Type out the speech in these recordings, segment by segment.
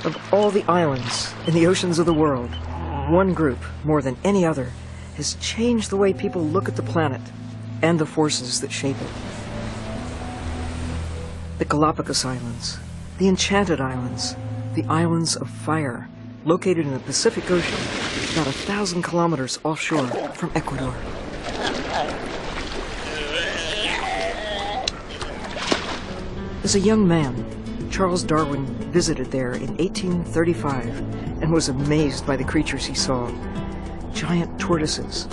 Of all the islands in the oceans of the world, one group, more than any other, has changed the way people look at the planet and the forces that shape it. The Galápagos Islands, the Enchanted Islands, the Islands of Fire, located in the Pacific Ocean, about 1,000 kilometers offshore from Ecuador. As a young man, Charles Darwin visited there in 1835 and was amazed by the creatures he saw. Giant tortoises,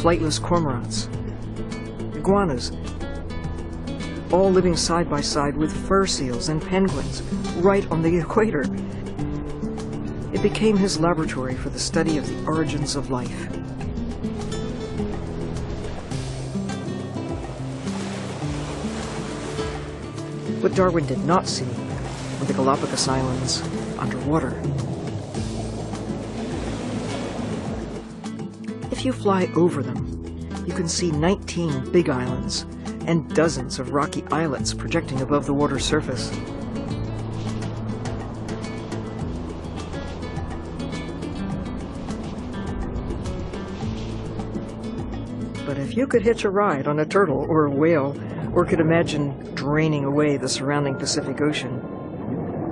flightless cormorants, iguanas, all living side by side with fur seals and penguins right on the equator. It became his laboratory for the study of the origins of life. What Darwin did not see were the Galápagos Islands underwater. If you fly over them, you can see 19 big islands and dozens of rocky islets projecting above the water's surface. But if you could hitch a ride on a turtle or a whale, or could imagine draining away the surrounding Pacific Ocean,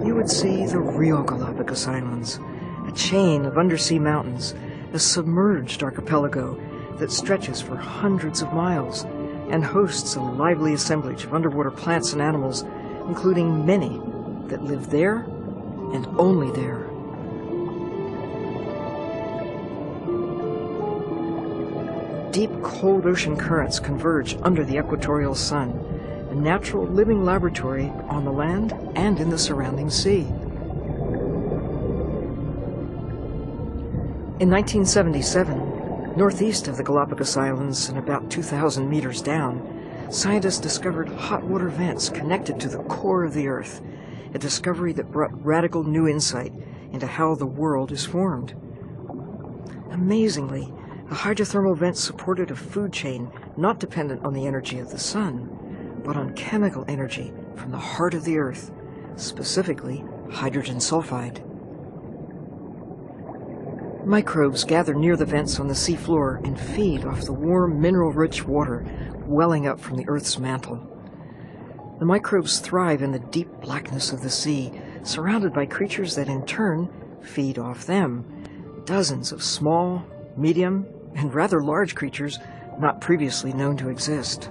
you would see the real Galápagos Islands, a chain of undersea mountains, a submerged archipelago that stretches for hundreds of miles and hosts a lively assemblage of underwater plants and animals, including many that live there and only there. Deep, cold ocean currents converge under the equatorial sun, a natural living laboratory on the land and in the surrounding sea. In 1977, northeast of the Galápagos Islands and about 2,000 meters down, scientists discovered hot water vents connected to the core of the Earth, a discovery that brought radical new insight into how the world is formed. Amazingly, the hydrothermal vents supported a food chain not dependent on the energy of the sun, but on chemical energy from the heart of the Earth, specifically hydrogen sulfide. Microbes gather near the vents on the seafloor and feed off the warm, mineral-rich water welling up from the Earth's mantle. The microbes thrive in the deep blackness of the sea, surrounded by creatures that in turn feed off them. Dozens of small, medium, and rather large creatures not previously known to exist.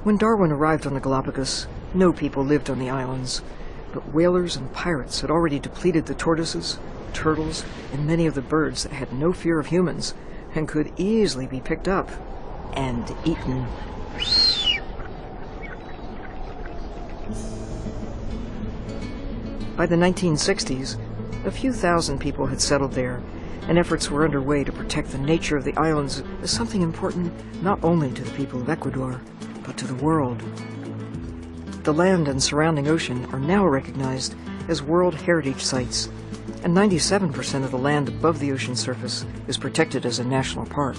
When Darwin arrived on the Galápagos, no people lived on the islands, but whalers and pirates had already depleted the tortoises, turtles, and many of the birds that had no fear of humans and could easily be picked up and eaten. By the 1960s, a few thousand people had settled there, and efforts were underway to protect the nature of the islands as something important not only to the people of Ecuador, but to the world. The land and surrounding ocean are now recognized as World Heritage Sites, and 97% of the land above the ocean surface is protected as a national park.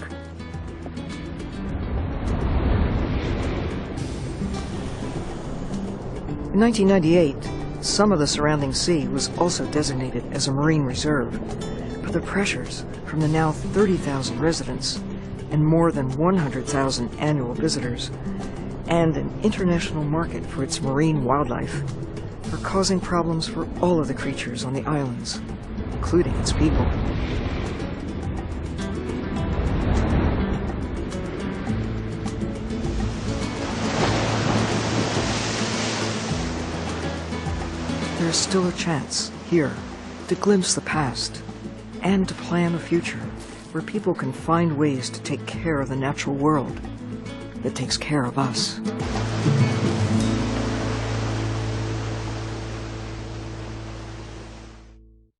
In 1998, some of the surrounding sea was also designated as a marine reserve, but the pressures from the now 30,000 residents and more than 100,000 annual visitors and an international market for its marine wildlife are causing problems for all of the creatures on the islands, including its people. There is still a chance here to glimpse the past and to plan a future where people can find ways to take care of the natural world that takes care of us.